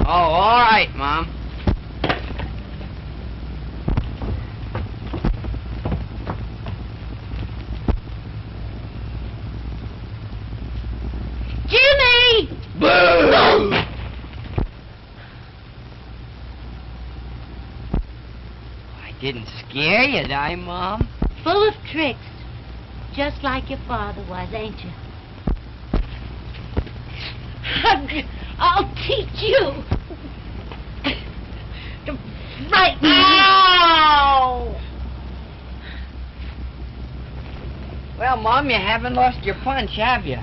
Oh, all right, Mom. Jimmy! Boo! I didn't scare you, did I, Mom? Full of tricks. Just like your father was, ain't you? I'll teach you to frighten me. Ow! Well, Mom, you haven't lost your punch, have you?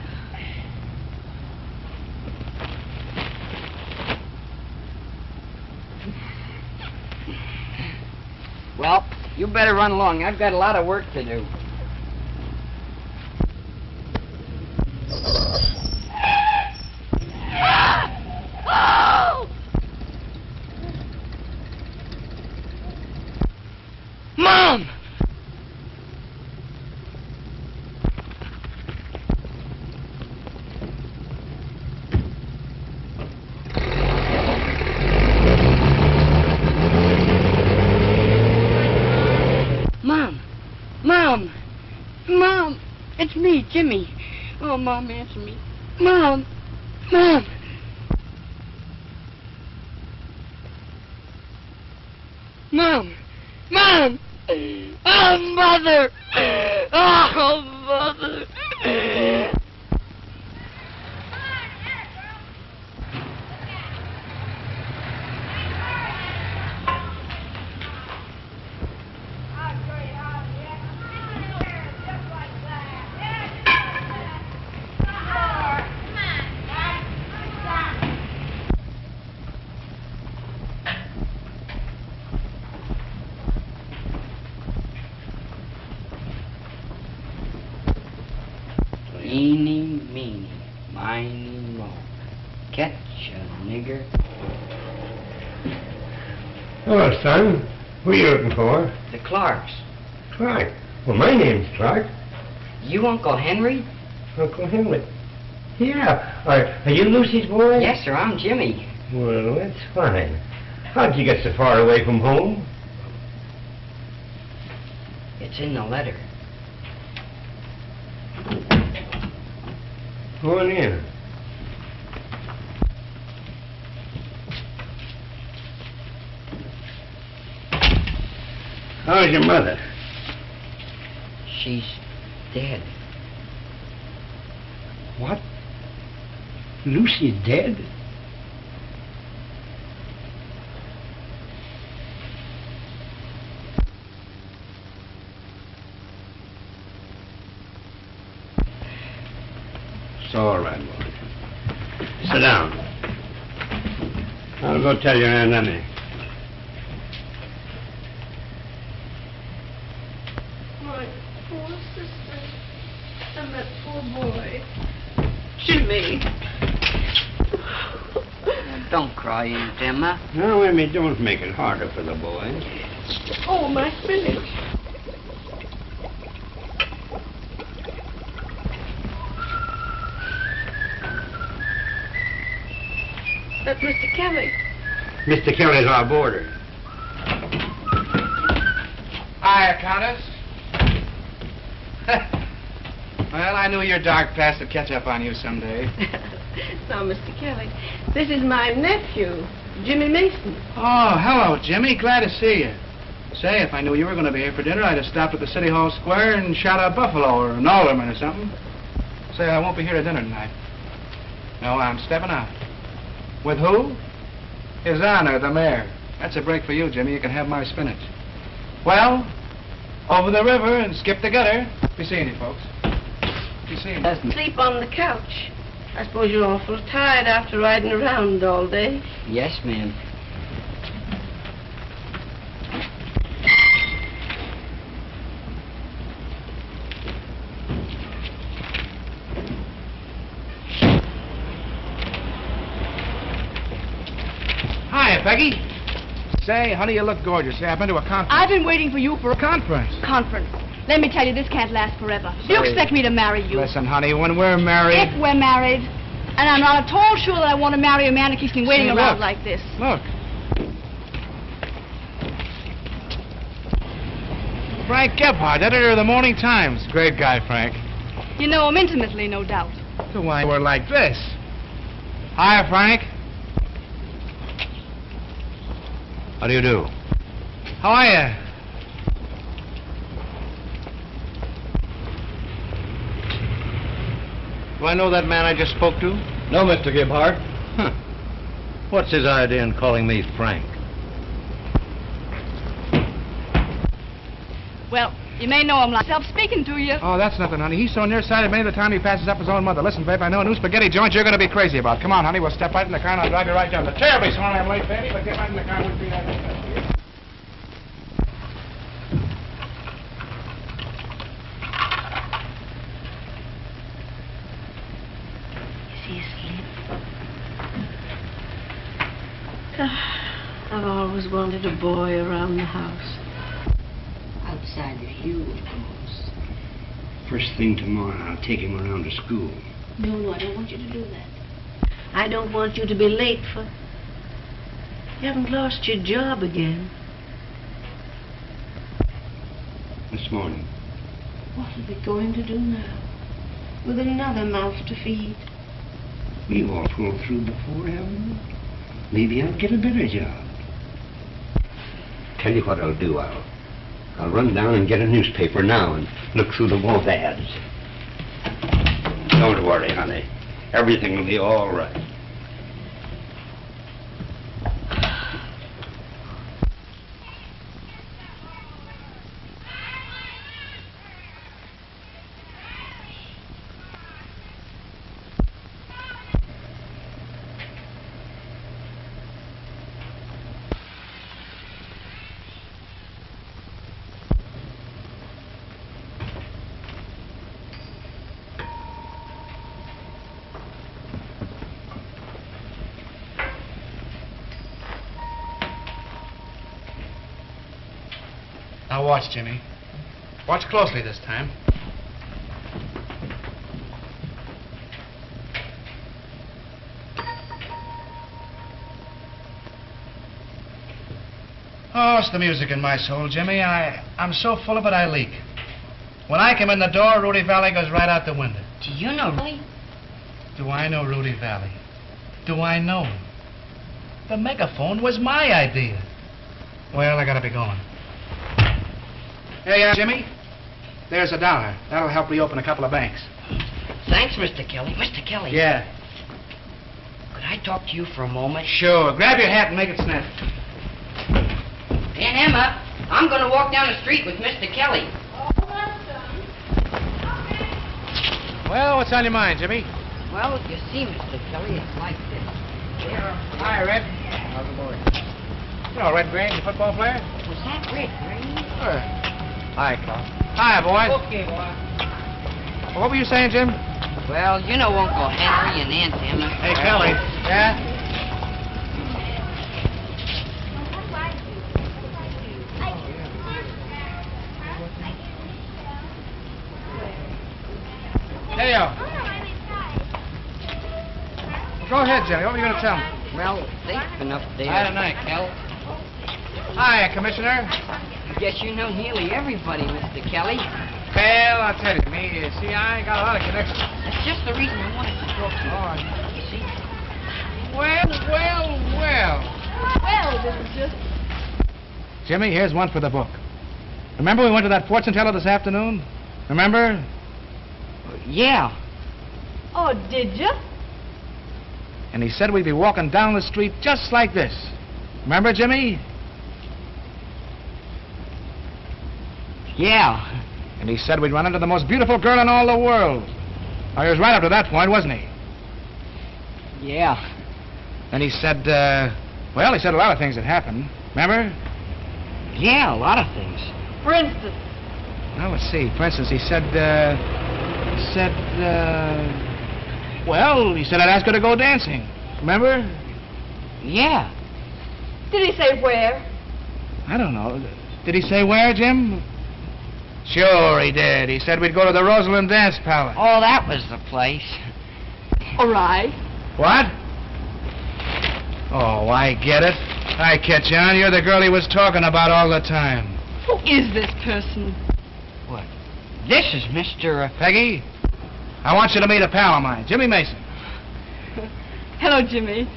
Well, you better run along. I've got a lot of work to do. Mom! Mom! It's me, Jimmy. Oh, Mom, answer me. Mom! Mom! Mom! Mom! Oh, Mother! Oh, Mother! Eeny, meeny, miny, moe. Catch a nigger. Hello, son. Who are you looking for? The Clarks. Clark. Well, my name's Clark. You Uncle Henry? Uncle Henry. Yeah. Are you Lucy's boy? Yes, sir. I'm Jimmy. Well, that's fine. How'd you get so far away from home? It's in the letter. Go on in. How's your mother? She's dead. What? Lucy's dead? It's all right, boy. Sit down. I'll go tell your Aunt Emmy. My poor sister and that poor boy. Jimmy. Don't cry, Aunt Emma. No, Emmy, don't make it harder for the boy. Oh, my spinach. That's Mr. Kelly. Mr. Kelly's our boarder. Hiya, Countess. Well, I knew your dark past would catch up on you someday. Now, Mr. Kelly, this is my nephew, Jimmy Mason. Oh, hello, Jimmy. Glad to see you. Say, if I knew you were going to be here for dinner, I'd have stopped at the City Hall Square and shot a buffalo or an alderman or something. Say, I won't be here at dinner tonight. No, I'm stepping out. With who? His Honor, the mayor. That's a break for you, Jimmy. You can have my spinach. Well, over the river and skip the gutter. Be seeing you, folks. Be seeing you. Sleep on the couch. I suppose you're awful tired after riding around all day. Yes, ma'am. Hiya, Peggy. Say, honey, you look gorgeous. Say, I've been to a conference. I've been waiting for you for a Conference? conference. Let me tell you, this can't last forever. You Sorry. expect me to marry you. Listen, honey, when we're married... If we're married, And I'm not at all sure that I want to marry a man who keeps me waiting Say, around look. like this. Look. Frank Gebhardt, editor of the Morning Times. Great guy, Frank. You know him intimately, no doubt. So why we're like this? Hi, Frank. How do you do? How are you? Do I know that man I just spoke to? No, Mr. Gebhardt. Huh. What's his idea in calling me Frank? Well, you may know him like myself speaking to you. Oh, that's nothing, honey. He's so nearsighted many of the time he passes up his own mother. Listen, babe, I know a new spaghetti joint you're going to be crazy about. Come on, honey, we'll step right in the car and I'll drive you right down. They're terribly sorry I'm late, baby, but get right in the car and we'll see that. Is he asleep? I've always wanted a boy around the house. Outside of you, of course. First thing tomorrow, I'll take him around to school. No, I don't want you to do that. I don't want you to be late for... You haven't lost your job again. This morning. What are we going to do now? With another mouth to feed? We've all pulled through before, haven't we? Maybe I'll get a better job. Tell you what I'll do, I'll run down and get a newspaper now and look through the want ads. Don't worry, honey. Everything will be all right. Now watch, Jimmy. Watch closely this time. Oh, it's the music in my soul, Jimmy. I'm so full of it I leak. When I come in the door, Rudy Valley goes right out the window. Do you know Rudy? Do I know Rudy Valley? Do I know him? The megaphone was my idea. Well, I gotta be going. Hey, Jimmy, there's $1. That'll help reopen a couple of banks. Thanks, Mr. Kelly. Mr. Kelly. Yeah. Could I talk to you for a moment? Sure. Grab your hat and make it snap. Aunt Emma, I'm going to walk down the street with Mr. Kelly. Well, what's on your mind, Jimmy? Well, you see, Mr. Kelly, it's like this. There. Hi, Red. How's the boy? You know Red Grange, the football player? Was that Red Green? Sure. Hi, Carl. Hi, boys. Okay, boy. What were you saying, Jim? Well, you know Uncle Henry and Aunt Emma. Hey, Kelly. Yeah? Hey, go ahead, Jimmy. What were you going to tell me? Well, they've been up there. Hi, tonight, Kel. Hi, Commissioner. I guess you know nearly everybody, Mr. Kelly. Well, I'll tell you, see, I got a lot of connections. That's just the reason I wanted to talk to you. Oh, You see? well. Well, this is just... Jimmy, here's one for the book. Remember we went to that fortune teller this afternoon? Remember? Yeah. Oh, did you? And he said we'd be walking down the street just like this. Remember, Jimmy? Yeah. And he said we'd run into the most beautiful girl in all the world. Oh, he was right up to that point, wasn't he? Yeah. And he said, well, he said a lot of things that happened. Remember? Yeah, a lot of things. For instance. Well, let's see. For instance, he said well, he said I'd ask her to go dancing. Remember? Yeah. Did he say where? I don't know. Did he say where, Jim? Sure he did. He said we'd go to the Rosalind Dance Palace. Oh, that was the place. All right. What? Oh, I get it. I catch on. You're the girl he was talking about all the time. Who is this person? What? This is Mr. Peggy, I want you to meet a pal of mine, Jimmy Mason. Hello, Jimmy.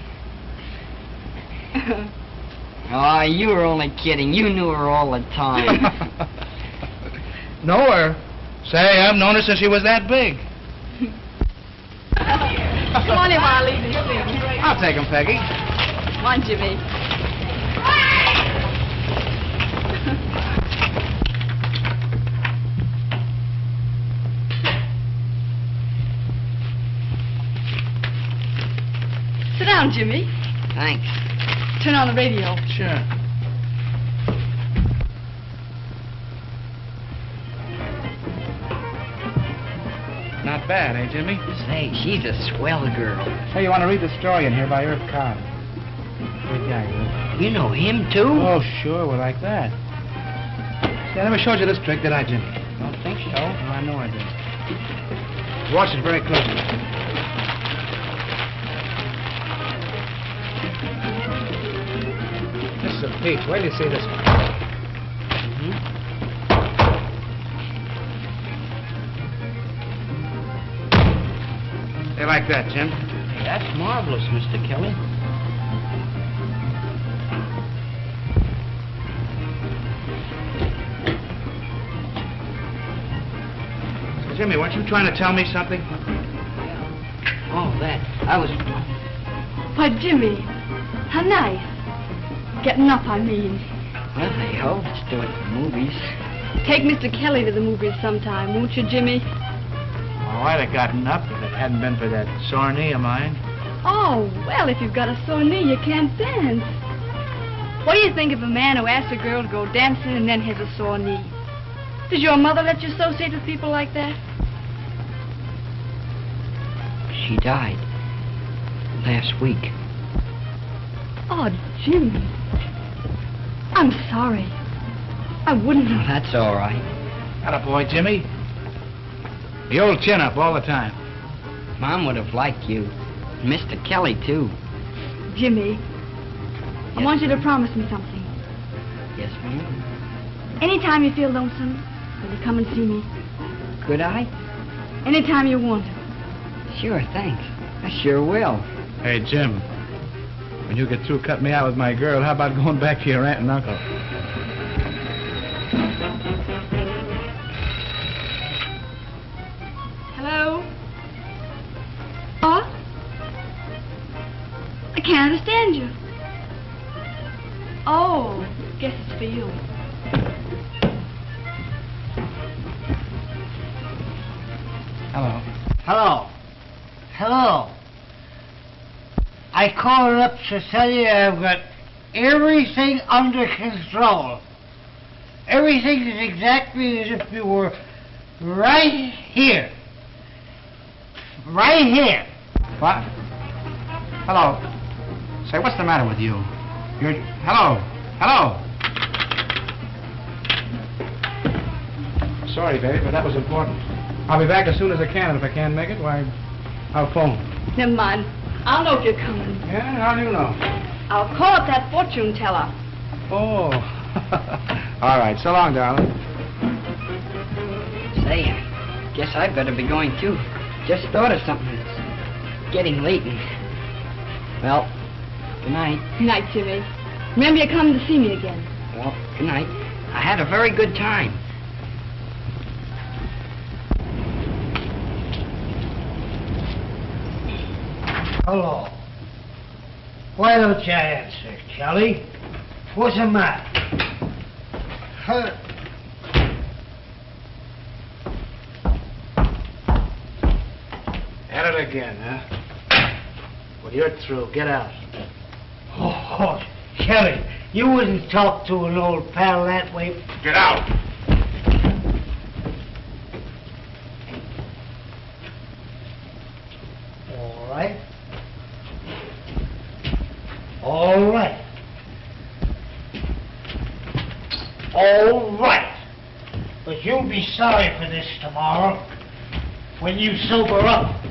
Oh, you were only kidding. You knew her all the time. Know her? Say, I've known her since she was that big. Come on in while I leave these things. I'll take him, Peggy. Come on, Jimmy. Sit down, Jimmy. Thanks. Turn on the radio. Sure. Not bad, eh, Jimmy? Say, she's a swell girl. Hey, you want to read the story in here by Irv Cobb? Good guy, Irv. You know him, too? Oh, sure, we're like that. See, I never showed you this trick, did I, Jimmy? Don't think so. No, I know I did. Watch it very closely. This is a peach. Wait till you see this one. They like that, Jim. Hey, that's marvelous, Mr. Kelly. So, Jimmy, weren't you trying to tell me something? Oh, that. I was... Why, Jimmy, how nice. Getting up, I mean. Well, hey, ho, let's do it for movies. Take Mr. Kelly to the movies sometime, won't you, Jimmy? Oh, I'd have gotten up if it hadn't been for that sore knee of mine. Oh, well, if you've got a sore knee, you can't dance. What do you think of a man who asks a girl to go dancing and then has a sore knee? Does your mother let you associate with people like that? She died last week. Oh, Jimmy. I'm sorry. I wouldn't Oh, have... that's all right. Attaboy, Jimmy. The old chin-up all the time. Mom would have liked you. And Mr. Kelly, too. Jimmy, I Yes, want you to ma'am. promise me something. Yes, ma'am. Anytime you feel lonesome, will you come and see me? Could I? Anytime you want to. Sure, thanks. I sure will. Hey, Jim. When you get through cutting me out with my girl, how about going back to your aunt and uncle? Hello? What? I can't understand you. Oh, guess it's for you. Hello. Hello. Hello. I called up to tell you I've got everything under control. Everything is exactly as if you were right here. Right here. What? Hello. Say, what's the matter with you? You're... Hello. Hello. Sorry, baby, but that was important. I'll be back as soon as I can, and if I can't make it, why, I'll phone. Never mind. I'll know if you're coming. Yeah, how do you know? I'll call up that fortune teller. Oh. All right, so long, darling. Say, I guess I'd better be going, too. Just thought of something. It's getting late and... Well, good night. Good night, Jimmy. Remember you're coming to see me again. Well, good night. I had a very good time. Hello. Why don't you answer, Kelly? What's the matter? Huh? At it again, huh? Well, you're through. Get out. Oh, Kelly, you wouldn't talk to an old pal that way. Get out. All right. All right. All right. But you'll be sorry for this tomorrow when you sober up.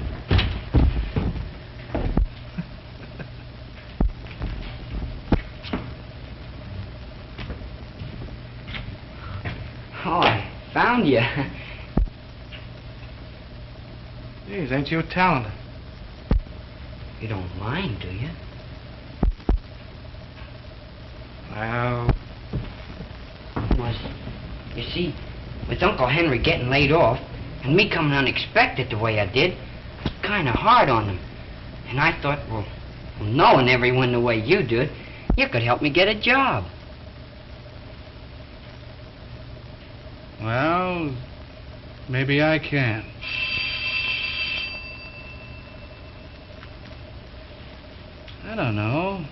found you. Geez, ain't you talented? You don't mind, do you? Well, You see, with Uncle Henry getting laid off, and me coming unexpected the way I did, it's kind of hard on him. And I thought, well, knowing everyone the way you do, you could help me get a job. well, maybe I can. I don't know.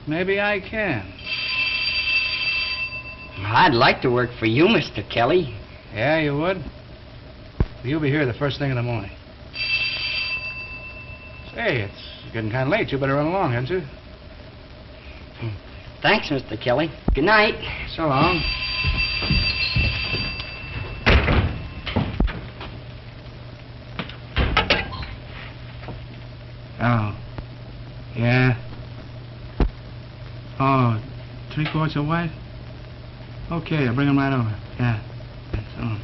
Maybe I can. I'd like to work for you, Mr. Kelly. Yeah, you would? You'll be here the first thing in the morning. Say, it's getting kind of late. You better run along, hadn't you? Thanks, Mr. Kelly. Good night. So long. Oh. Yeah. Oh, 3 quarts of white? Okay, I'll bring them right over. Yeah. So long.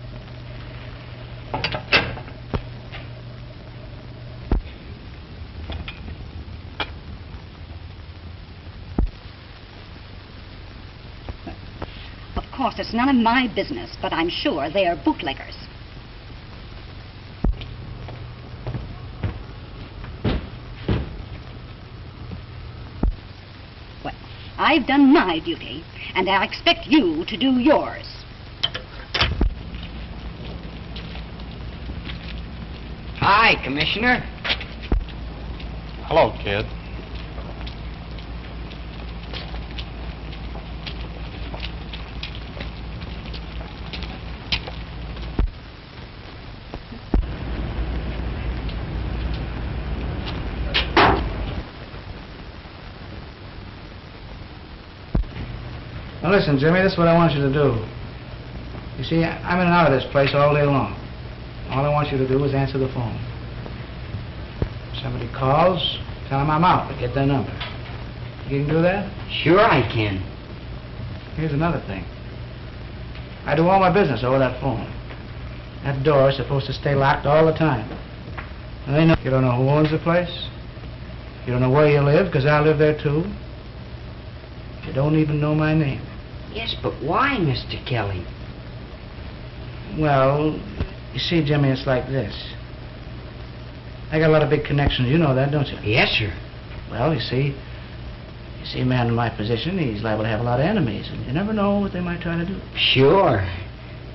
Of course, it's none of my business, but I'm sure they are bootleggers. Well, I've done my duty, and I expect you to do yours. Hi, Commissioner. Hello, kid. Now listen, Jimmy, this is what I want you to do. You see, I'm in and out of this place all day long. All I want you to do is answer the phone. If somebody calls, tell them I'm out, but get their number. You can do that? Sure I can. Here's another thing. I do all my business over that phone. That door is supposed to stay locked all the time. And they know you don't know who owns the place. You don't know where you live, because I live there too. You don't even know my name. Yes, but why, Mr. Kelly? Well, you see, Jimmy, it's like this. I got a lot of big connections. You know that, don't you? Yes, sir. Well, you see, a man in my position, he's liable to have a lot of enemies, and you never know what they might try to do. Sure.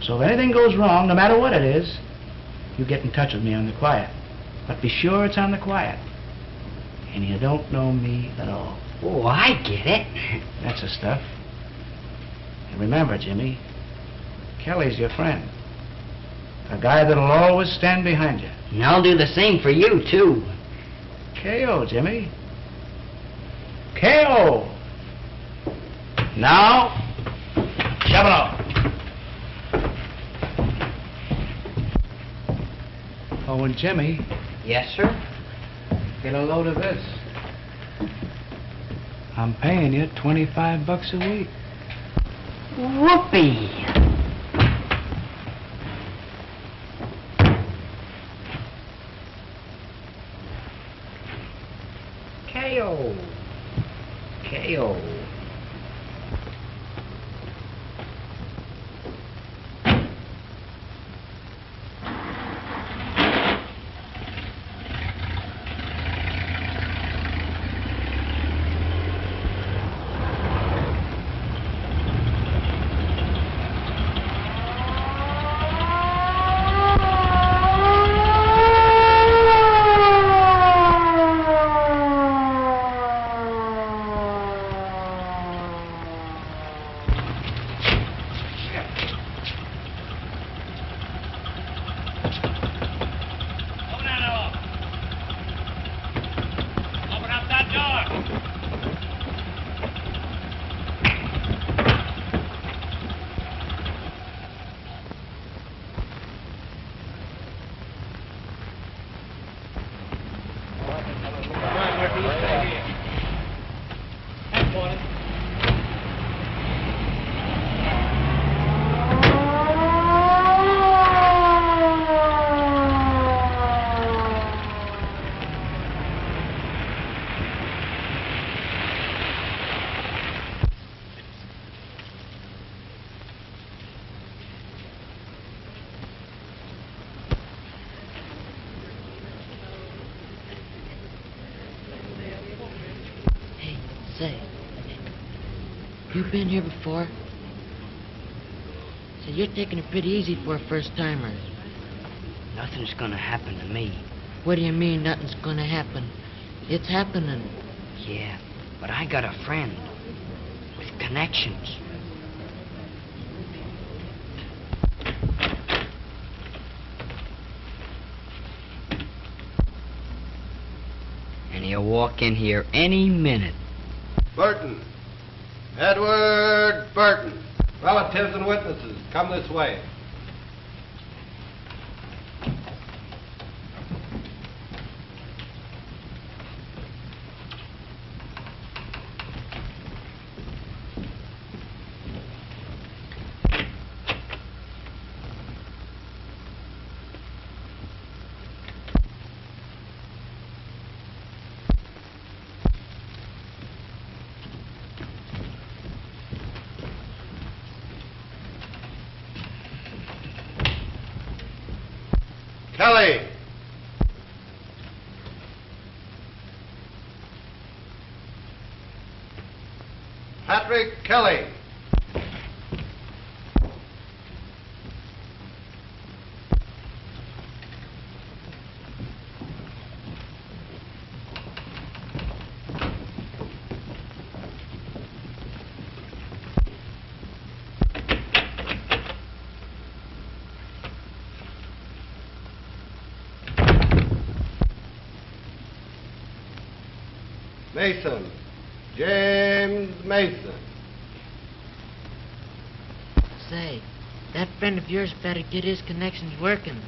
So if anything goes wrong, no matter what it is, you get in touch with me on the quiet. But be sure it's on the quiet. And you don't know me at all. Oh, I get it. That's the stuff. And remember, Jimmy, Kelly's your friend. A guy that'll always stand behind you. And I'll do the same for you, too. K.O., Jimmy. K.O. Now, shove it off. Oh, and Jimmy. Yes, sir? Get a load of this. I'm paying you $25 a week. Whoopee! K.O. K.O. Say, you been here before? Say, you're taking it pretty easy for a first-timer. Nothing's gonna happen to me. What do you mean, nothing's gonna happen? It's happening. Yeah, but I got a friend with connections. And he'll walk in here any minute. Burton. Edward Burton. Relatives and witnesses, come this way. Kelly. Patrick Kelly. Mason. James Mason. Say, that friend of yours better get his connections working.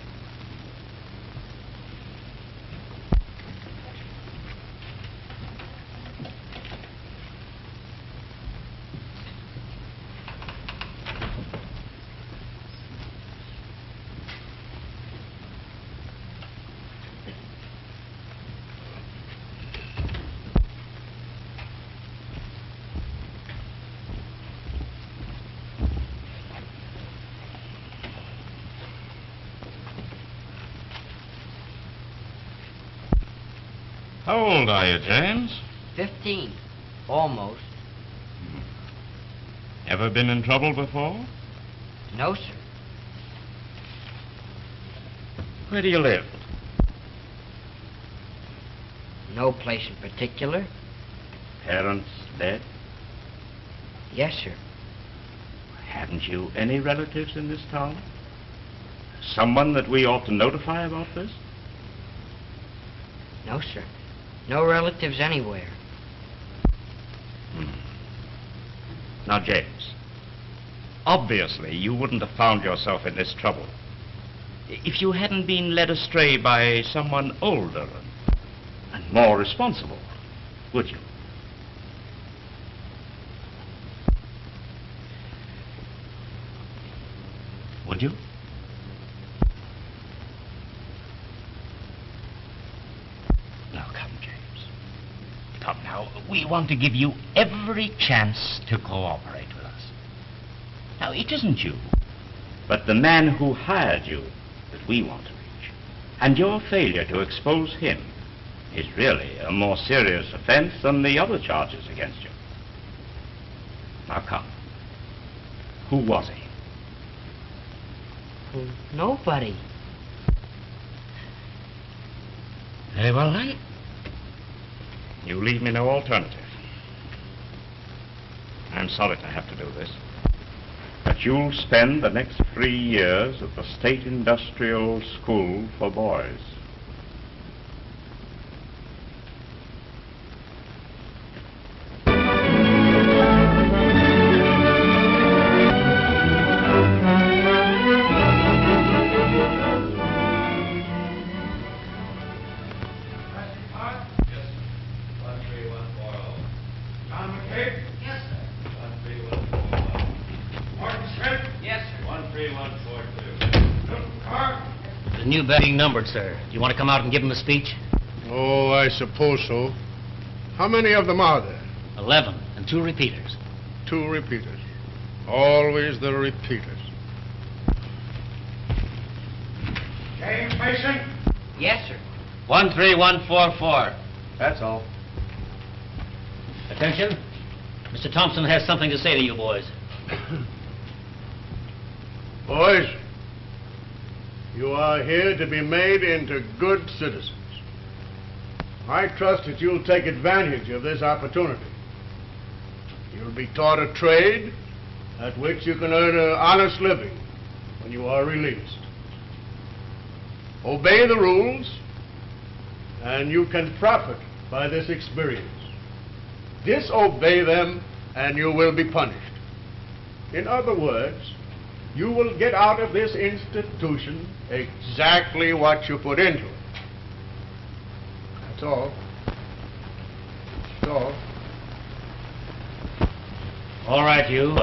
How old are you, James? 15. Almost. Ever been in trouble before? No, sir. Where do you live? No place in particular. Parents dead? Yes, sir. Haven't you any relatives in this town? Someone that we ought to notify about this? No, sir. No relatives anywhere. Now, James, obviously you wouldn't have found yourself in this trouble if you hadn't been led astray by someone older and more responsible, would you? Would you? Now, come, James. Come now. We want to give you every chance to cooperate with us. Now, it isn't you, but the man who hired you that we want to reach. And your failure to expose him is really a more serious offense than the other charges against you. Now, come. Who was he? Nobody. Very well, then. You leave me no alternative. I'm sorry to have to do this, but you'll spend the next 3 years at the State Industrial School for Boys. New being numbered, sir. Do you want to come out and give him a speech? Oh, I suppose so. How many of them are there? 11, and 2 repeaters. 2 repeaters. Always the repeaters. James Mason? Yes, sir. 13144. That's all. Attention. Mr. Thompson has something to say to you boys. Boys, you are here to be made into good citizens. I trust that you'll take advantage of this opportunity. You'll be taught a trade at which you can earn an honest living when you are released. Obey the rules, and you can profit by this experience. Disobey them, and you will be punished. In other words, you will get out of this institution exactly what you put into it. That's all. That's all. All right, you.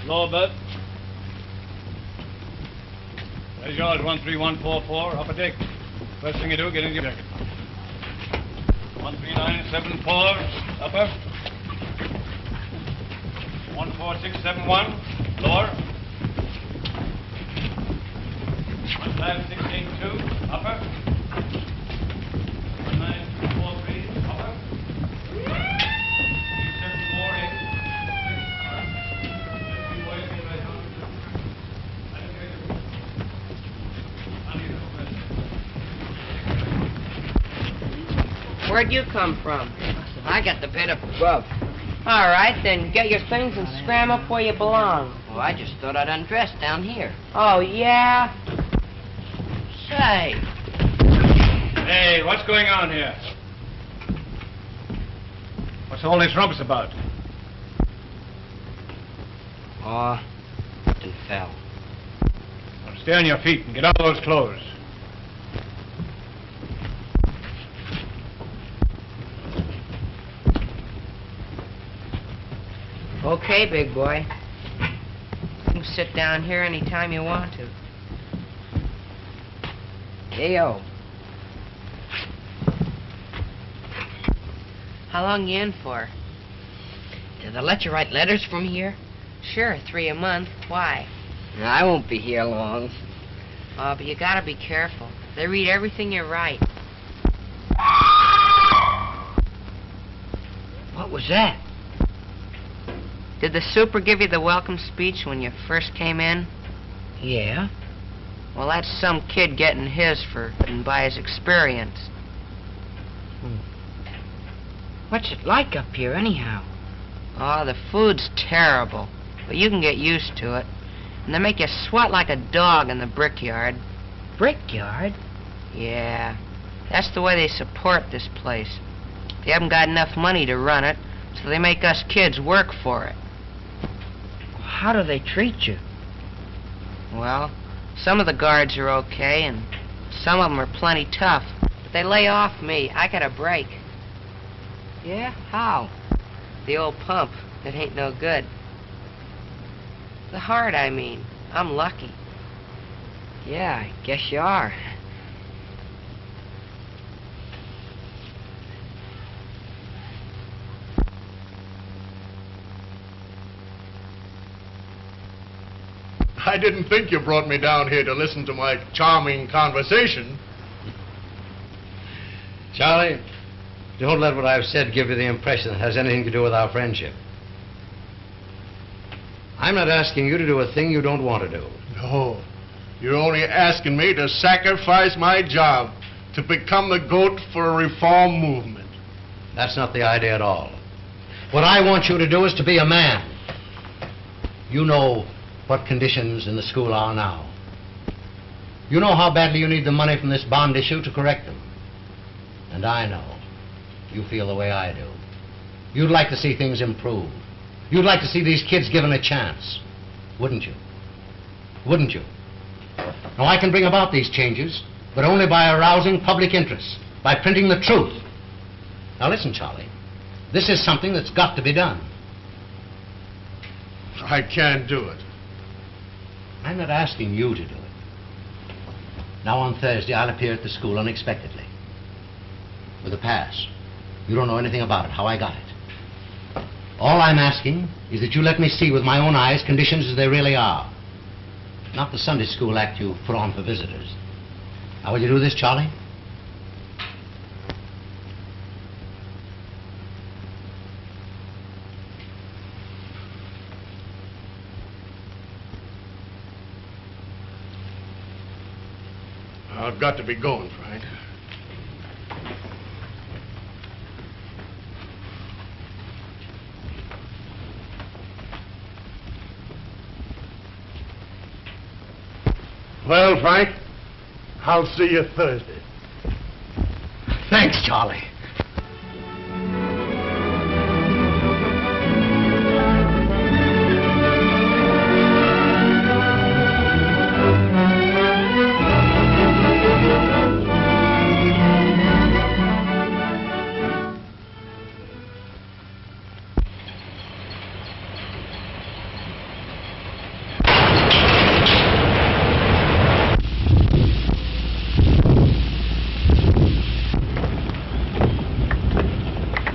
Lower berth. There's yours, 13144, upper deck. First thing you do, get into your jacket. 13974, upper. 14671, lower. 15682, upper. 19243, upper. 3748. Where'd you come from? I got the bit above. All right, then get your things and scram up where you belong. Well, I just thought I'd undress down here. Oh, yeah? Say. Hey, what's going on here? What's all this rumpus about? Oh, something fell. Well, stay on your feet and get out of those clothes. Okay, big boy. You can sit down here any time you want to. Hey-o. How long you in for? Do they let you write letters from here? Sure, 3 a month. Why? I won't be here long. Oh, but you gotta be careful. They read everything you write. What was that? Did the super give you the welcome speech when you first came in? Yeah. Well, that's some kid getting his for and by his experience. What's it like up here, anyhow? Oh, the food's terrible, but you can get used to it. And they make you sweat like a dog in the brickyard. Brickyard? Yeah, that's the way they support this place. They haven't got enough money to run it, so they make us kids work for it. How do they treat you? Well, some of the guards are okay, and some of them are plenty tough. But they lay off me. I got a break. Yeah? How? The old pump. It ain't no good. The heart, I mean. I'm lucky. Yeah, I guess you are. I didn't think you brought me down here to listen to my charming conversation. Charlie, don't let what I've said give you the impression it has anything to do with our friendship. I'm not asking you to do a thing you don't want to do. No, you're only asking me to sacrifice my job to become the goat for a reform movement. That's not the idea at all. What I want you to do is to be a man. You know what conditions in the school are now. You know how badly you need the money from this bond issue to correct them. And I know you feel the way I do. You'd like to see things improve. You'd like to see these kids given a chance. Wouldn't you? Wouldn't you? Now, I can bring about these changes, but only by arousing public interest, by printing the truth. Now, listen, Charlie. This is something that's got to be done. I can't do it. I'm not asking you to do it. Now, on Thursday, I'll appear at the school unexpectedly. With a pass. You don't know anything about it, how I got it. All I'm asking is that you let me see with my own eyes conditions as they really are. not the Sunday school act you put on for visitors. Now, will you do this, Charlie? I've got to be going, Frank. Well, Frank, I'll see you Thursday. Thanks, Charlie.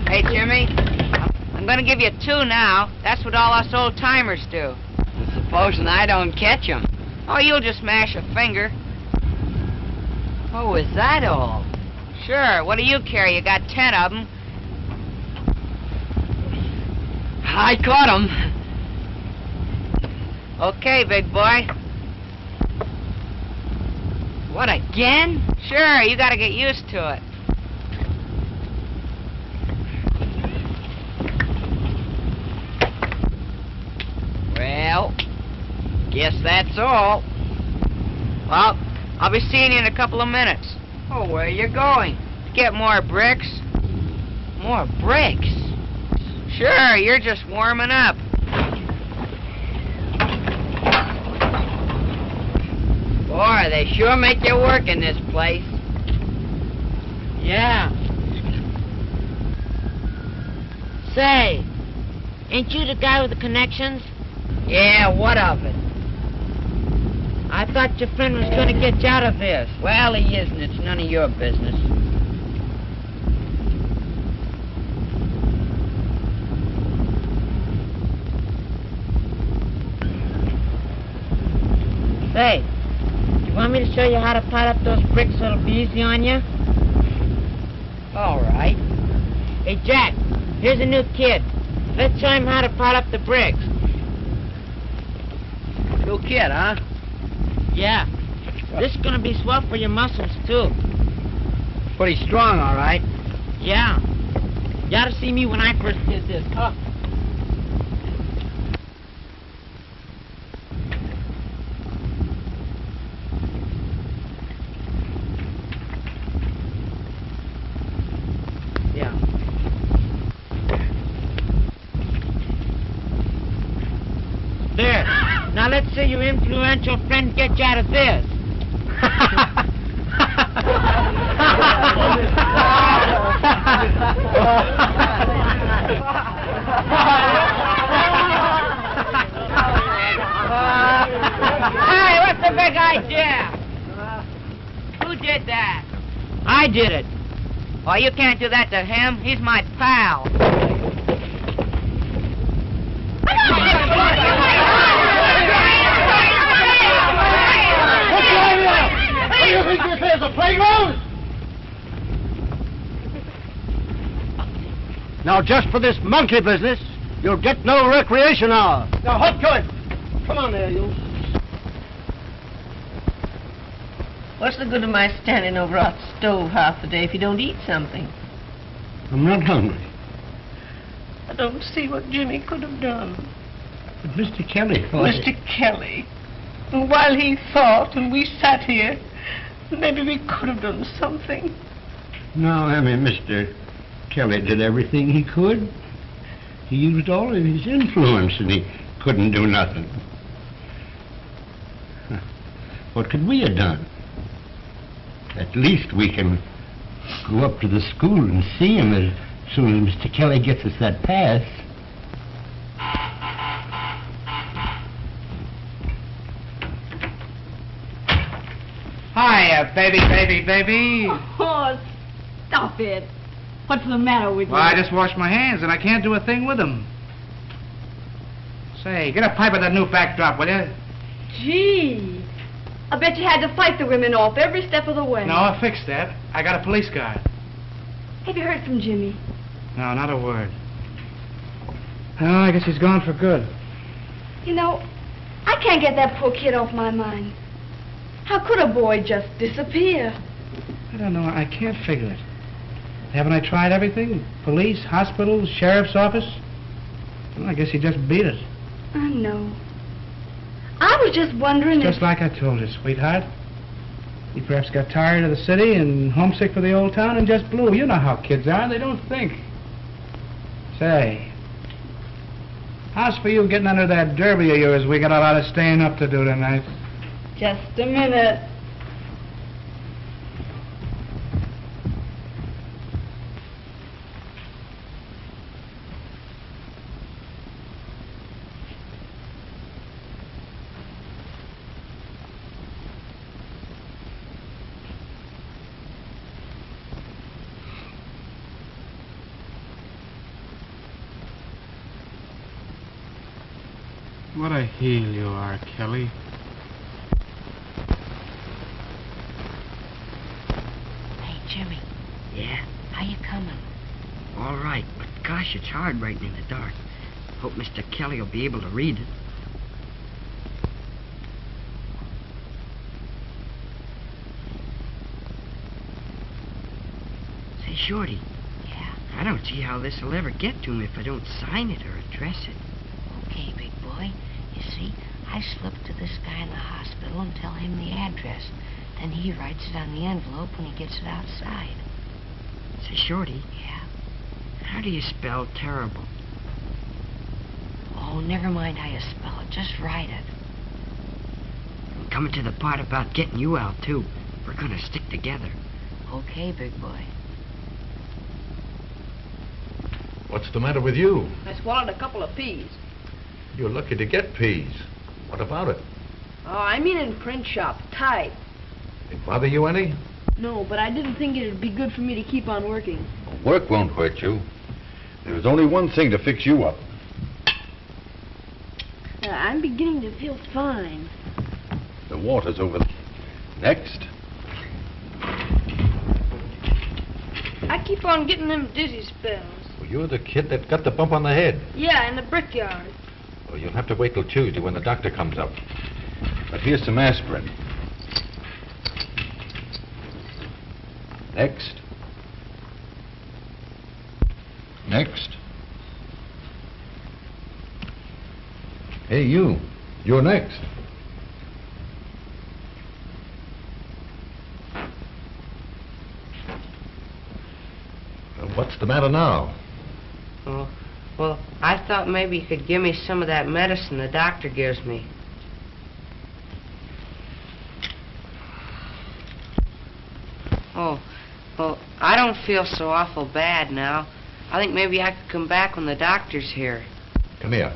Hey, Jimmy, I'm gonna give you 2 now. That's what all us old-timers do. Supposing I don't catch 'em. Oh, you'll just mash a finger. Oh, is that all? Sure, what do you care? You got 10 of them. I caught 'em. Okay, big boy. What, again? Sure, you gotta get used to it. Well, guess that's all. Well, I'll be seeing you in a couple of minutes. Oh, where you going? Get more bricks. More bricks? Sure, you're just warming up. Boy, they sure make you work in this place. Yeah. Say, ain't you the guy with the connections? Yeah, what of it? I thought your friend was going to get you out of this. Well, he isn't. It's none of your business. Say, you want me to show you how to pile up those bricks so it'll be easy on you? All right. Hey, Jack, here's a new kid. Let's show him how to pile up the bricks. New kid, huh? Yeah. This is going to be swell for your muscles, too. Pretty strong, all right. Yeah. You ought to see me when I first did this. Huh? Yeah. There. Now let's see your influential friend get you out of this. Hey, what's the big idea? Who did that? I did it. Oh, you can't do that to him. He's my pal. Do you think this is a playground? Now, just for this monkey business, you'll get no recreation hour. Now, hop to it. Come on there, you. What's the good of my standing over a stove half the day if you don't eat something? I'm not hungry. I don't see what Jimmy could have done. But Mr. Kelly thought... Mr. Kelly. And while he thought and we sat here, maybe we could have done something. No, I mean, Mr. Kelly did everything he could. He used all of his influence and he couldn't do nothing. What could we have done? At least we can go up to the school and see him as soon as Mr. Kelly gets us that pass. Hiya, baby. Oh, stop it. What's the matter with you? Well, I just washed my hands and I can't do a thing with them. Say, get a pipe of that new backdrop, will you? Gee. I bet you had to fight the women off every step of the way. No, I fixed that. I got a police guard. Have you heard from Jimmy? No, not a word. Oh, I guess he's gone for good. You know, I can't get that poor kid off my mind. How could a boy just disappear? I don't know. I can't figure it. Haven't I tried everything? Police, hospitals, sheriff's office? Well, I guess he just beat it. I know. I was just wondering Just like I told you, sweetheart. He perhaps got tired of the city and homesick for the old town and just blew. You know how kids are. They don't think. Say, how's for you getting under that derby of yours? We got a lot of staying up to do tonight. Just a minute. What a heel you are, Kelly. Hey, Jimmy. Yeah? How you coming? All right, but gosh, it's hard writing in the dark. Hope Mr. Kelly will be able to read it. Say, Shorty. Yeah? I don't see how this will ever get to him if I don't sign it or address it. Okay, big boy. You see, I slip to this guy in the hospital and tell him the address. Then he writes it on the envelope when he gets it outside. Say, Shorty. Yeah? How do you spell terrible? Oh, never mind how you spell it. Just write it. I'm coming to the part about getting you out, too. We're gonna stick together. Okay, big boy. What's the matter with you? I swallowed a couple of peas. You're lucky to get peas. What about it? Oh, I mean in print shop, type. It bother you any? No, but I didn't think it'd be good for me to keep on working. Work won't hurt you. There's only one thing to fix you up. I'm beginning to feel fine. The water's over there. Next. I keep on getting them dizzy spells. Well, you're the kid that got the bump on the head. Yeah, in the brickyard. Well, you'll have to wait till Tuesday when the doctor comes up. But here's some aspirin. Next. Next. Hey, you. You're next. What's the matter now? Oh, well, I thought maybe you could give me some of that medicine the doctor gives me. Oh, well, I don't feel so awful bad now. I think maybe I could come back when the doctor's here. Come here.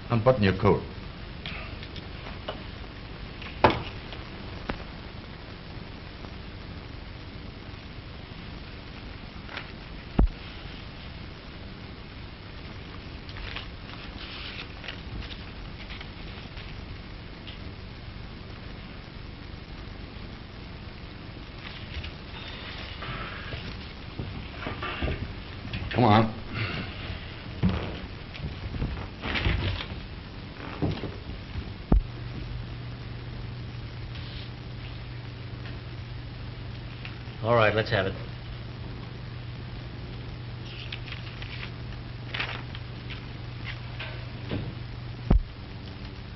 Unbutton your coat. Come on. All right, let's have it.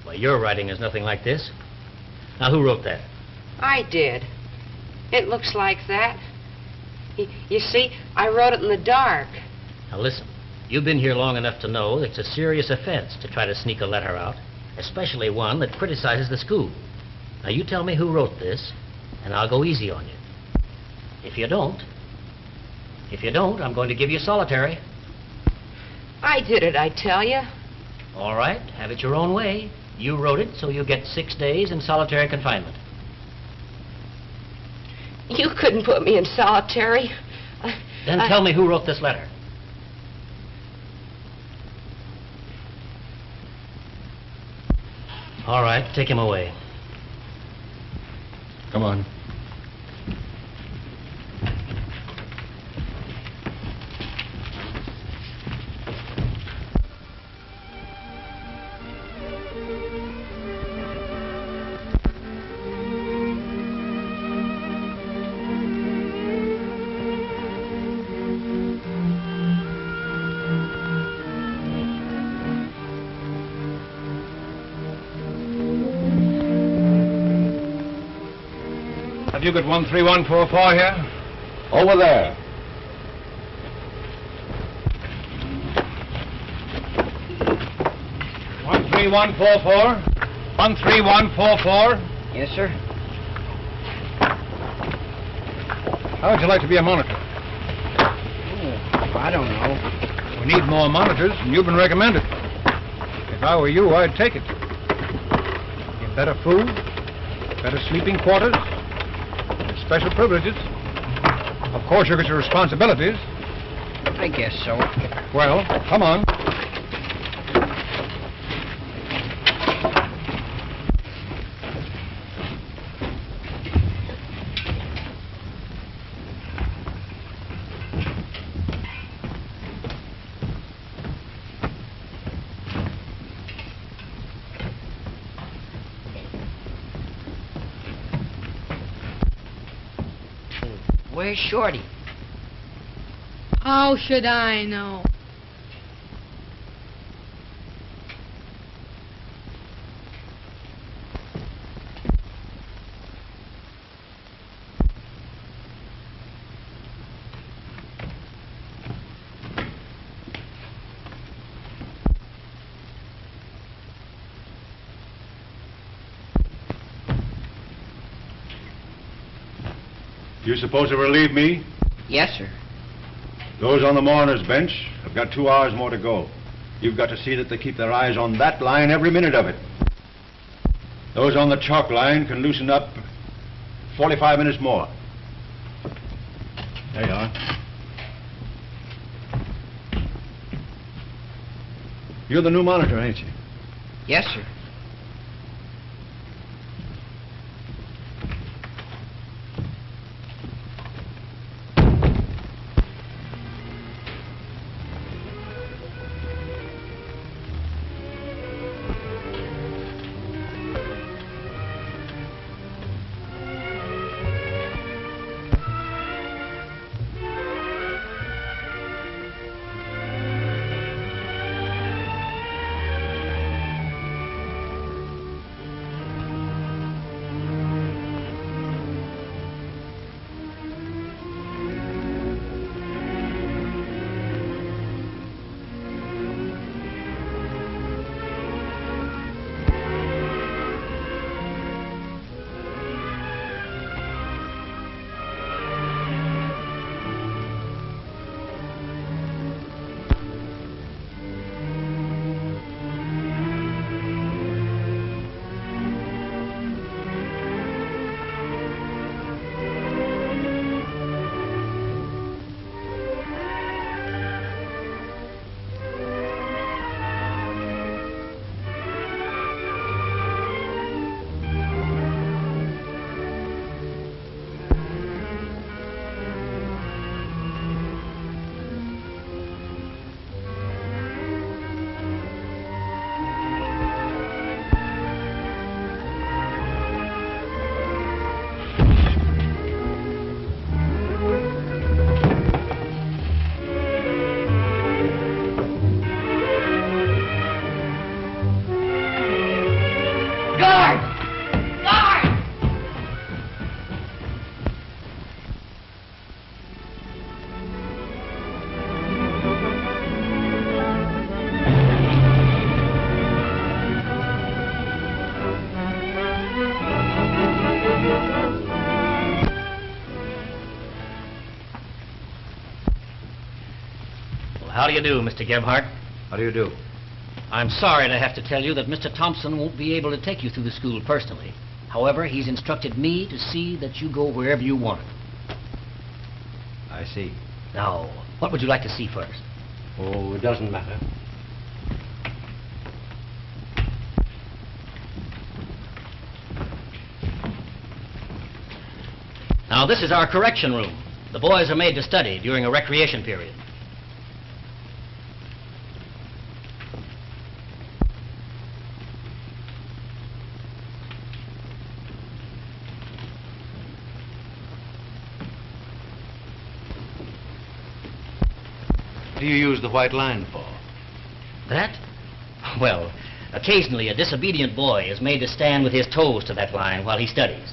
Well, your writing is nothing like this. Now, who wrote that? I did. It looks like that. You see, I wrote it in the dark. Now, listen. You've been here long enough to know it's a serious offense to try to sneak a letter out, especially one that criticizes the school. Now, you tell me who wrote this, and I'll go easy on you. If you don't, I'm going to give you solitary. I did it, I tell you. All right, have it your own way. You wrote it, so you get 6 days in solitary confinement. You couldn't put me in solitary. Then tell me who wrote this letter. All right, take him away. Come on. Have you got 13144 here? Over there. One 13144. 13144. Yes, sir. How would you like to be a monitor? I don't know. We need more monitors, and you've been recommended. If I were you, I'd take it. Get better food, better sleeping quarters, and special privileges. Of course, you get your responsibilities. I guess so. Well, come on. Where's Shorty? How should I know? You supposed to relieve me? Yes, sir. Those on the mourner's bench have got 2 hours more to go. You've got to see that they keep their eyes on that line every minute of it. Those on the chalk line can loosen up 45 minutes more. There you are. You're the new monitor, ain't you? Yes, sir. How do you do, Mr. Gebhardt? How do you do? I'm sorry to have to tell you that Mr. Thompson won't be able to take you through the school personally. However, he's instructed me to see that you go wherever you want. I see. Now, what would you like to see first? Oh, it doesn't matter. Now, this is our correction room. The boys are made to study during a recreation period. What do you use the white line for? That? Well, occasionally a disobedient boy is made to stand with his toes to that line while he studies.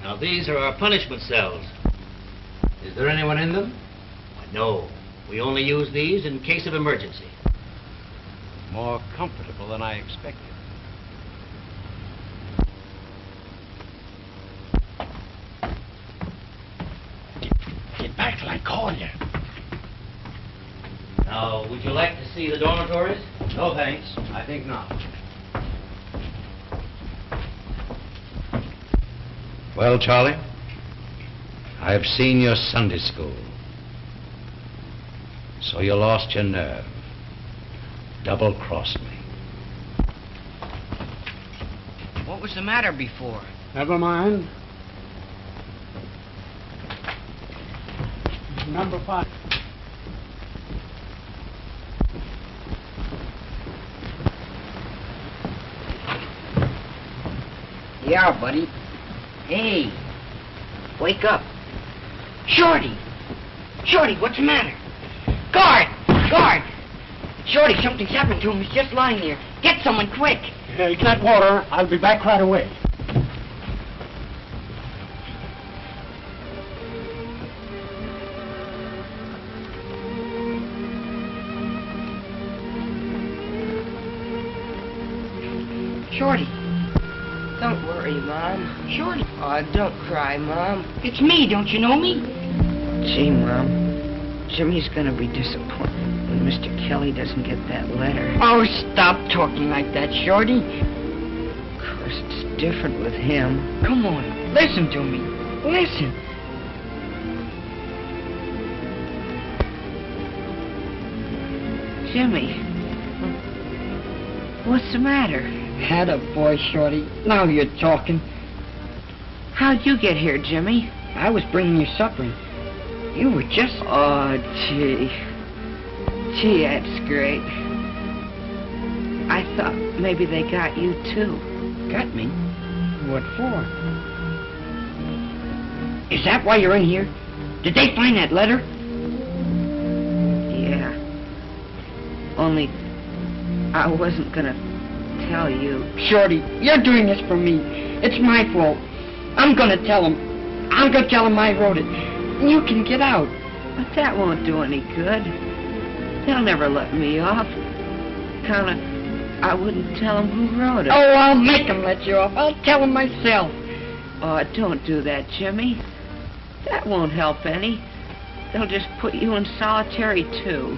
Now, these are our punishment cells. Is there anyone in them? No. We only use these in case of emergency. More comfortable than I expected. Get back till I call you. Now, would you like to see the dormitories? No, thanks. I think not. Well, Charlie, I've seen your Sunday school. So you lost your nerve. Double-crossed me. What was the matter before? Never mind. Number 5. Yeah, buddy. Hey, wake up. Shorty! Shorty, what's the matter? Guard! Guard! Shorty, something's happened to him. He's just lying there. Get someone quick. Get water. I'll be back right away. Shorty. Don't worry, Mom. Shorty. Oh, don't cry, Mom. It's me. Don't you know me? Gee, Mom, Jimmy's gonna be disappointed when Mr. Kelly doesn't get that letter. Oh, stop talking like that, Shorty. Of course, it's different with him. Come on. Listen to me. Listen. Jimmy, what's the matter? Had a boy, Shorty. Now you're talking. How'd you get here, Jimmy? I was bringing you supper. You were just... Oh, gee. Gee, that's great. I thought maybe they got you, too. Got me? What for? Is that why you're in here? Did they find that letter? Yeah. Only I wasn't gonna tell you. Shorty, you're doing this for me. It's my fault. I'm gonna tell him. I'm gonna tell him I wrote it. You can get out. But that won't do any good. They'll never let me off. I wouldn't tell them who wrote it. Oh, I'll make them let you off. I'll tell them myself. Oh, don't do that, Jimmy. That won't help any. They'll just put you in solitary, too.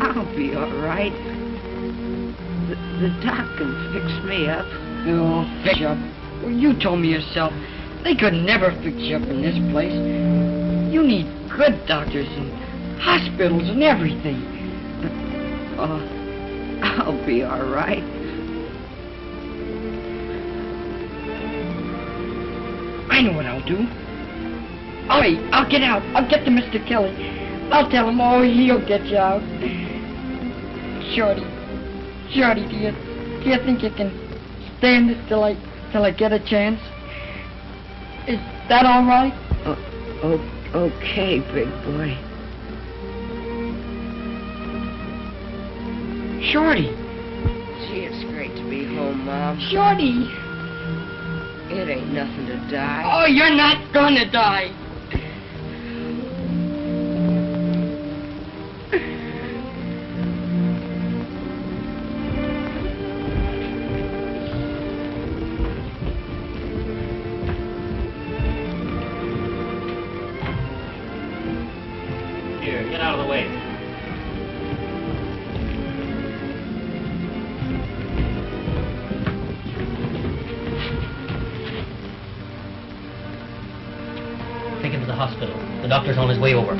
I'll be all right. The doc can fix me up. Oh, fix you up. Well, you told me yourself. They could never fix you up in this place. You need good doctors and hospitals and everything. Oh, I'll be all right. I know what I'll do. All right, I'll get out. I'll get to Mr. Kelly. I'll tell him, oh, he'll get you out. Shorty, do you think you can stand this till I get a chance? Is that all right? Okay, big boy. Shorty. Gee, it's great to be home, Mom. Shorty. It ain't nothing to die. Oh, you're not gonna die. Here, get out of the way. Take him to the hospital. The doctor's on his way over.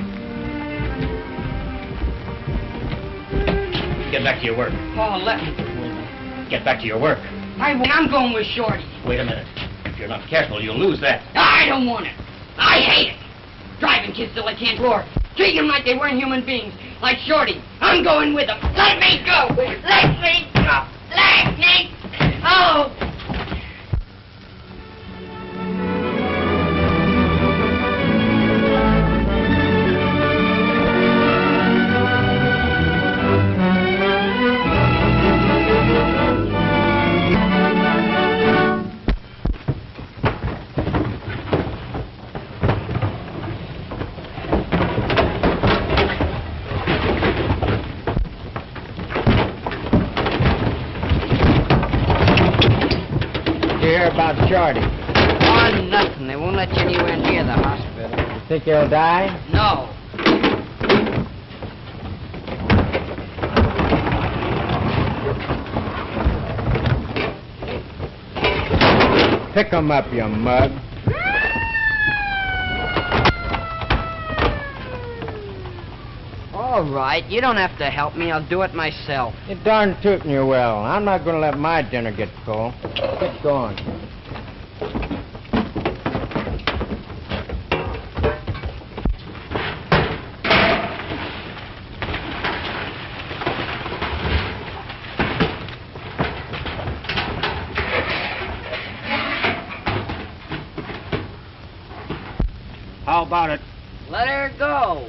Get back to your work. Oh, let me. Get back to your work. I'm going with Shorty. Wait a minute. If you're not careful, you'll lose that. I don't want it. I hate it. Driving kids till they can't roar. Treating them like they weren't human beings. Like Shorty. I'm going with them. Let me go. Let me go. Let me go. About Shorty. Oh, nothing. They won't let you anywhere near the hospital. You think he'll die? No. Pick him up, you mug. All right. You don't have to help me. I'll do it myself. You're darn tootin' you will. I'm not going to let my dinner get cold. Get going. How about it? Let her go.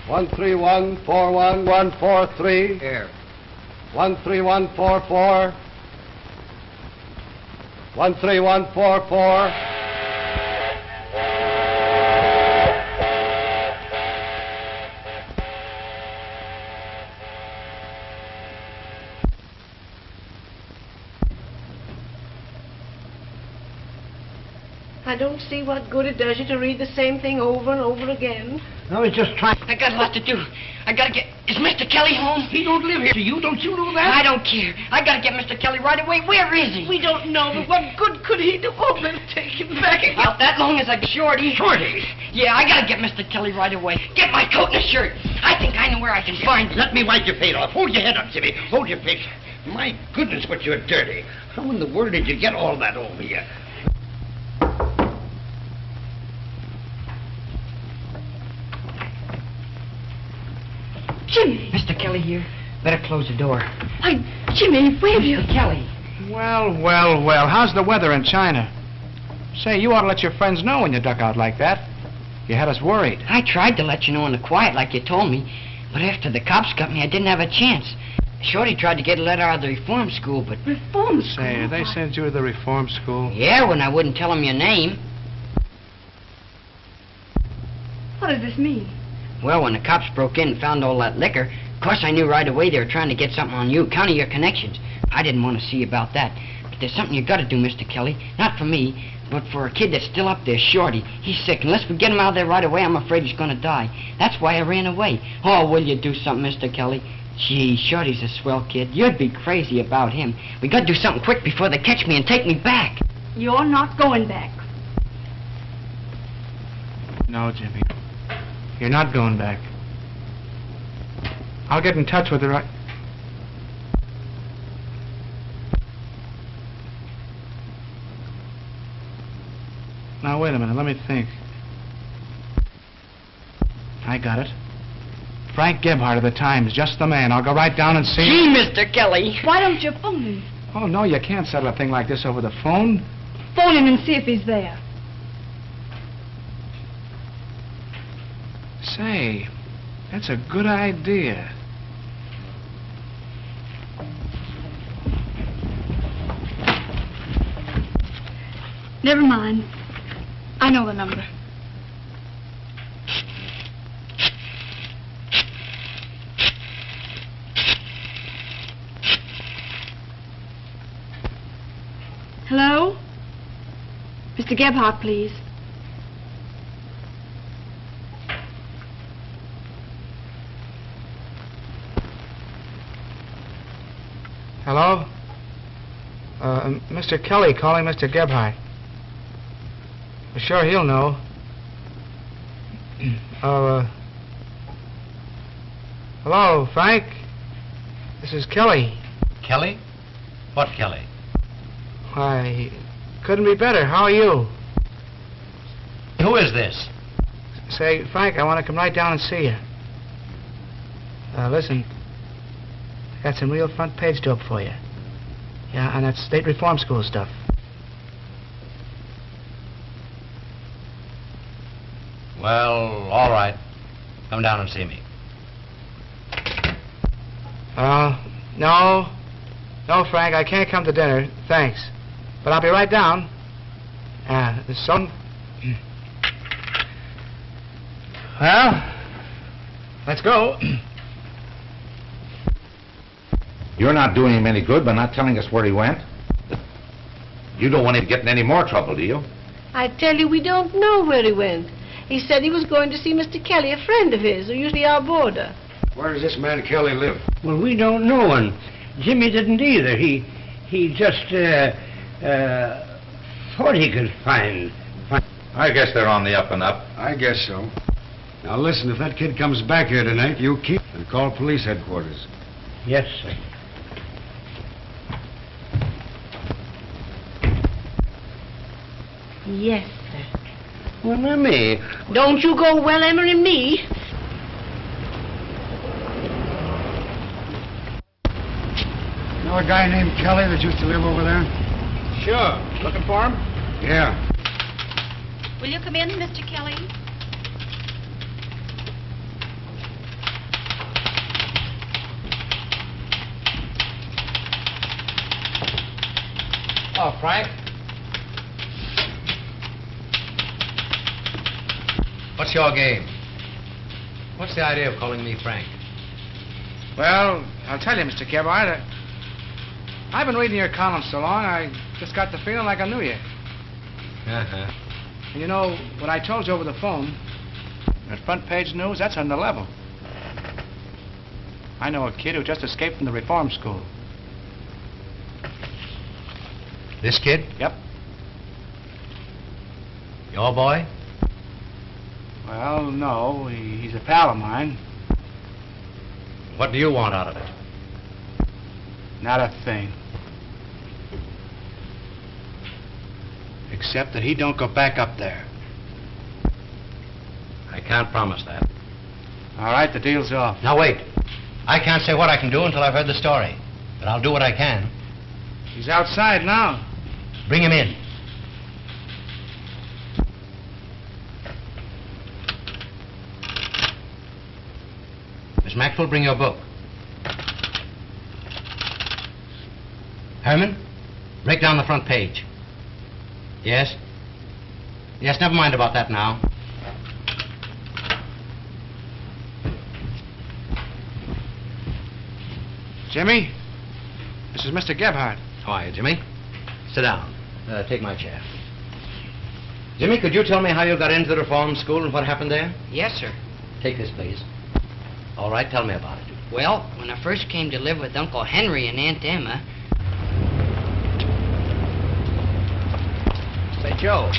One 3141143. Here. 13144. 13144. I don't see what good it does you to read the same thing over and over again. I was just trying. I got a lot to do. I gotta get... Is Mr. Kelly home? He don't live here. You don't you know that? I don't care. I gotta get Mr. Kelly right away. Where is he? We don't know, but what good could he do? Oh, let's take him back again. Out that long as I... Shorty. Shorty? Yeah, I gotta get Mr. Kelly right away. Get my coat and a shirt. I think I know where I can find him. Let me wipe your face off. Hold your head up, Jimmy. Hold your face. My goodness, but you're dirty. How in the world did you get all that over you? Jimmy. Mr. Kelly here. Better close the door. Why, Jimmy, where have you... Mr. Kelly. Well, well, well. How's the weather in China? Say, you ought to let your friends know when you duck out like that. You had us worried. I tried to let you know in the quiet like you told me, but after the cops got me, I didn't have a chance. Shorty tried to get a letter out of the reform school, but... Reform school? Say, they sent you to the reform school? Yeah, when I wouldn't tell them your name. What does this mean? Well, when the cops broke in and found all that liquor, of course I knew right away they were trying to get something on you, counting your connections. I didn't want to see about that. But there's something you got to do, Mr. Kelly. Not for me, but for a kid that's still up there, Shorty. He's sick. Unless we get him out of there right away, I'm afraid he's going to die. That's why I ran away. Oh, will you do something, Mr. Kelly? Gee, Shorty's a swell kid. You'd be crazy about him. We got to do something quick before they catch me and take me back. You're not going back. No, Jimmy. You're not going back. I'll get in touch with her. Now, wait a minute. Let me think. I got it. Frank Gebhardt of the Times. Just the man. I'll go right down and see Gee, Mr. Kelly. Why don't you phone him? Oh, no, you can't settle a thing like this over the phone. Phone him and see if he's there. Say, that's a good idea. Never mind. I know the number. Hello? Mr. Gebhardt, please. Hello? Mr. Kelly calling Mr. Gebhardt. Sure, he'll know. Hello, Frank? This is Kelly. Kelly? What Kelly? Why, couldn't be better. How are you? Who is this? Say, Frank, I want to come right down and see you. Listen, I got some real front page dope for you. Yeah, and that's state reform school stuff. Well, all right. Come down and see me. No. No, Frank, I can't come to dinner. Thanks. But I'll be right down. There's some... Well, let's go. You're not doing him any good by not telling us where he went. You don't want him to get in any more trouble, do you? I tell you, we don't know where he went. He said he was going to see Mr. Kelly, a friend of his, who usually our boarder. Where does this man Kelly live? Well, we don't know, and Jimmy didn't either. He just thought he could find. I guess they're on the up and up. I guess so. Now listen, if that kid comes back here tonight, you keep and call police headquarters. Yes, sir. Yes, sir. Well, Mammy. Don't you go well Emery me. Know a guy named Kelly that used to live over there? Sure. Looking for him? Yeah. Will you come in, Mr. Kelly? Oh, Frank? What's your game? What's the idea of calling me Frank? Well, I'll tell you, Mr. Gebhardt. I've been reading your columns so long, I just got the feeling like I knew you. Uh-huh. And you know, what I told you over the phone, that front page news, that's on the level. I know a kid who just escaped from the reform school. This kid? Yep. Your boy? Well, no, he's a pal of mine. What do you want out of it? Not a thing. Except that he don't go back up there. I can't promise that. All right, the deal's off. Now, wait. I can't say what I can do until I've heard the story. But I'll do what I can. He's outside now. Bring him in. Miss Maxwell, bring your book. Herman, break down the front page. Yes? Yes, never mind about that now. Jimmy, this is Mr. Gebhardt. How are you, Jimmy? Sit down. Take my chair. Jimmy, could you tell me how you got into the reform school and what happened there? Yes, sir. Take this, please. All right, tell me about it. Well, when I first came to live with Uncle Henry and Aunt Emma... Say, Joe,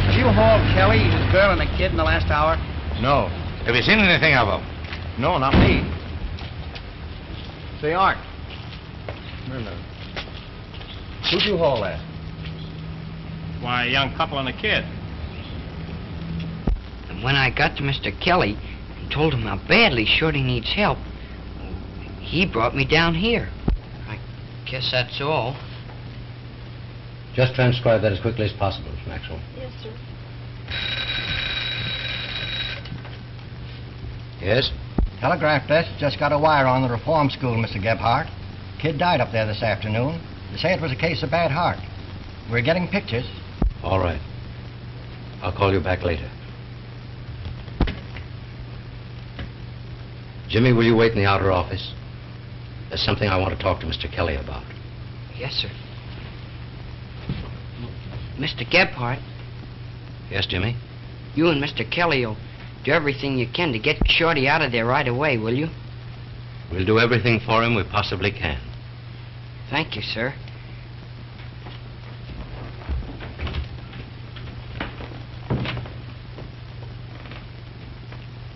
did you haul Kelly, his girl, and a kid in the last hour? No. Have you seen anything of them? No, not me. Say, Art. Wait a minute. Who'd you haul that? Why, a young couple and a kid. And when I got to Mr. Kelly and told him how badly Shorty needs help, he brought me down here. I guess that's all. Just transcribe that as quickly as possible, Miss Maxwell. Yes, sir. Yes? Telegraph desk just got a wire on the reform school, Mr. Gebhardt. Kid died up there this afternoon. They say it was a case of bad heart. We're getting pictures. All right. I'll call you back later. Jimmy, will you wait in the outer office? There's something I want to talk to Mr. Kelly about. Yes, sir. Mr. Gebhardt, Yes, Jimmy? you and Mr. Kelly will do everything you can to get Shorty out of there right away, will you? We'll do everything for him we possibly can. Thank you, sir.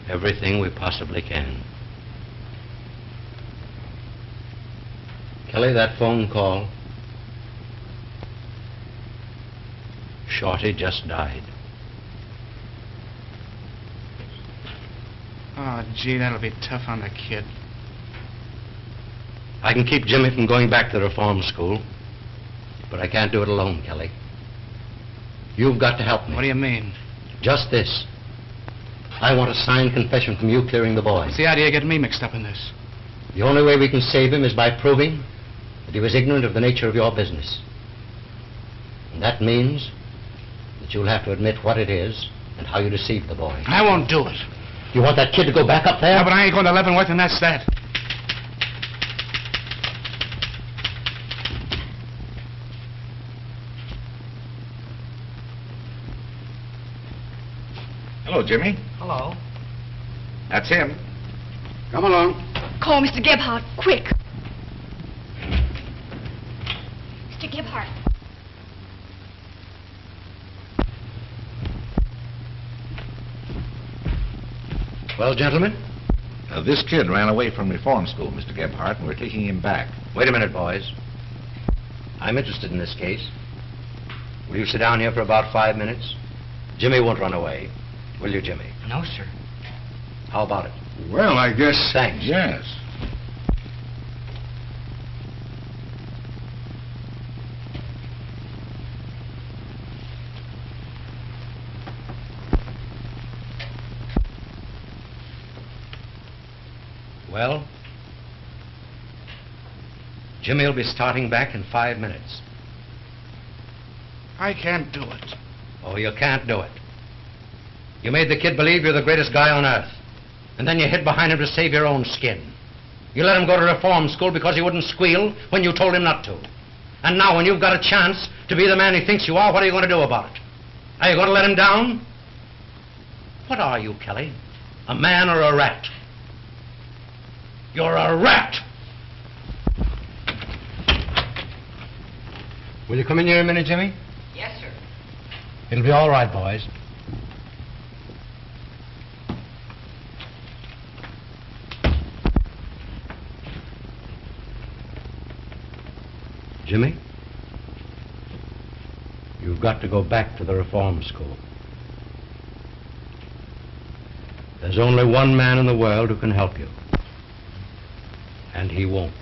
Everything we possibly can. Kelly, that phone call. Shorty just died. Oh, gee, that'll be tough on the kid. I can keep Jimmy from going back to the reform school, but I can't do it alone, Kelly. You've got to help me. What do you mean? Just this. I want a signed confession from you clearing the boy. What's the idea of getting me mixed up in this? The only way we can save him is by proving that he was ignorant of the nature of your business. And that means that you'll have to admit what it is and how you deceived the boy. I won't do it. You want that kid to go back up there? Yeah, but I ain't going to Leavenworth, and that's that. Hello, Jimmy. Hello. That's him. Come along. Call Mr. Gebhardt, quick. Mr. Gebhardt. Well, gentlemen? This kid ran away from reform school, Mr. Gebhardt, and we're taking him back. Wait a minute, boys. I'm interested in this case. Will you sit down here for about 5 minutes? Jimmy won't run away. Will you, Jimmy? No, sir. How about it? Well, I guess... Thanks. Yes. Well, Jimmy will be starting back in 5 minutes. I can't do it. Oh, you can't do it. You made the kid believe you're the greatest guy on earth. And then you hid behind him to save your own skin. You let him go to reform school because he wouldn't squeal when you told him not to. And now when you've got a chance to be the man he thinks you are, what are you going to do about it? Are you going to let him down? What are you, Kelly? A man or a rat? You're a rat! Will you come in here a minute, Jimmy? Yes, sir. It'll be all right, boys. Jimmy, you've got to go back to the reform school. There's only one man in the world who can help you. And he won't.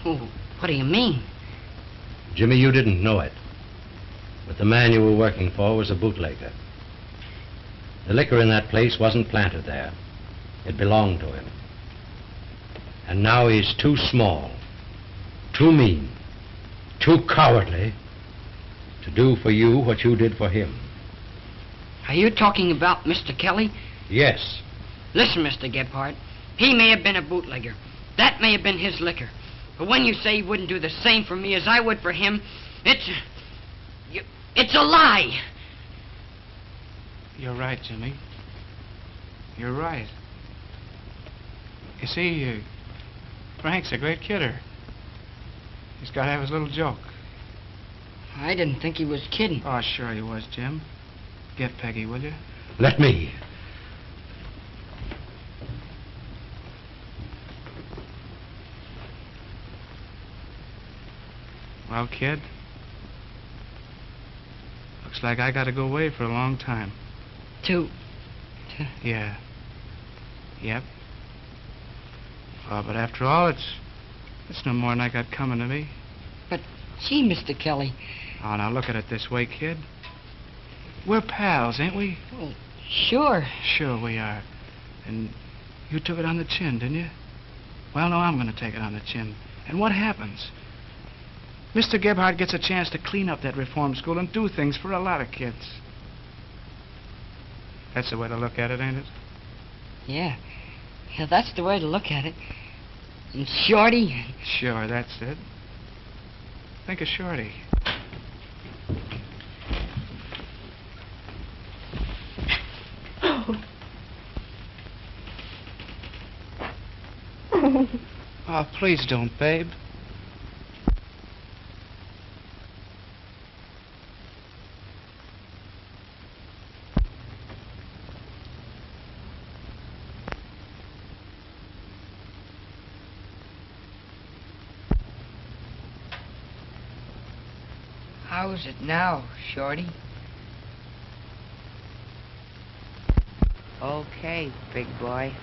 Oh, what do you mean? Jimmy, you didn't know it, but the man you were working for was a bootlegger. The liquor in that place wasn't planted there. It belonged to him. And now he's too small, too mean, too cowardly to do for you what you did for him. Are you talking about Mr. Kelly? Yes. Listen, Mr. Gebhardt, he may have been a bootlegger. That may have been his liquor. But when you say he wouldn't do the same for me as I would for him, it's a lie. You're right, Jimmy. You're right. You see, Frank's a great kidder. He's got to have his little joke. I didn't think he was kidding. Oh, sure he was, Jim. Get Peggy, will you? Let me. Well, kid, looks like I gotta go away for a long time. Yeah. Yep. Oh, but after all, it's no more than I got coming to me. But, gee, Mr. Kelly. Oh, now look at it this way, kid. We're pals, ain't we? Well, sure. Sure we are. And you took it on the chin, didn't you? Well, no, I'm going to take it on the chin. And what happens? Mr. Gebhardt gets a chance to clean up that reform school and do things for a lot of kids. That's the way to look at it, ain't it? Yeah. Yeah, that's the way to look at it. And Shorty... Sure, that's it. Think of Shorty. Oh, please don't, babe. How's it now, Shorty? Okay, big boy.